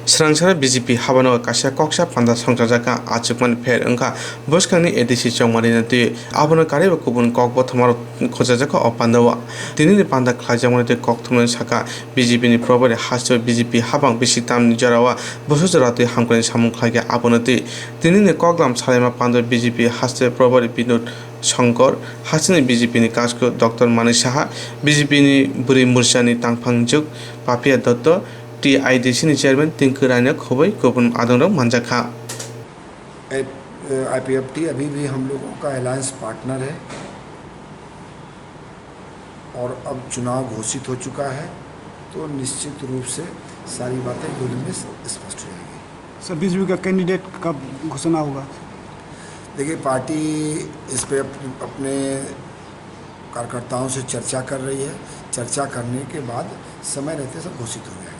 Serangsara BJP habano kasya koksa panda songchajaka achukman pher engka boskangni edisi chongmani nati abono kare kubun kokbo thomar khojajaka opandawa tinini panda khlajamani te kokthumani saka BJP ni probari hasyo BJP habang bisitam nijarawa bosojorati hamkani samung khlage abonati tinini koklam salaima panda BJP hasyo probari binod Shankar hasini BJP ni kasko Dr. Manish Saha BJP ni Buri Mursani Tangphangjuk Papia Dotto TIDC ni chairman Tinku Raina Khobai Kopun Adongrang Manjakha IPFT अभी भी हम लोगों का alliance partner है और अब चुनाव घोषित हो चुका है तो निश्चित रूप से सारी बातें दो दिन में स्पष्ट हो जाएगी। सर बीजेपी का कैंडिडेट कब घोषणा होगा? देखिए पार्टी इस पे अपने कार्यकर्ताओं से चर्चा कर रही है। चर्चा करने के बाद समय रहते सब घोषित हो जाएगा।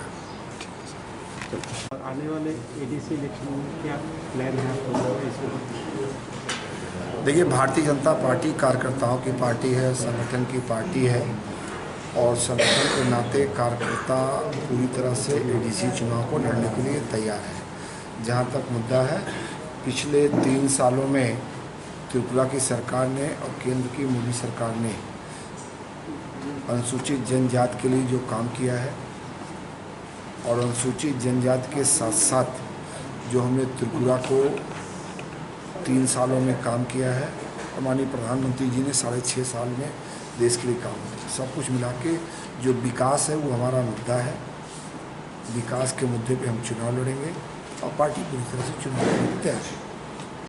आने वाले एडीसी इलेक्शन में क्या प्लान है आपका? देखिए भारतीय जनता पार्टी कार्यकर्ताओं की पार्टी है, संगठन की पार्टी है और संगठन के नाते कार्यकर्ता पूरी तरह से एडीसी चुनाव को लड़ने के लिए तैयार है। जहां तक मुद्दा है, पिछले 3 सालों में त्रिपुरा की सरकार ने और केंद्र की मोदी सरकार ने अनुसूचित जनजाति के लिए जो काम किया है और अनुसूचित जनजाति के साथ साथ जो हमने त्रिपुरा को 3 सालों में काम किया है और माननीय प्रधानमंत्री जी ने 6.5 साल में देश के लिए काम किया, सब कुछ मिला के जो विकास है वो हमारा मुद्दा है। विकास के मुद्दे पे हम चुनाव लड़ेंगे और पार्टी पूरी तरह से चुनाव लड़ने की तैयार है।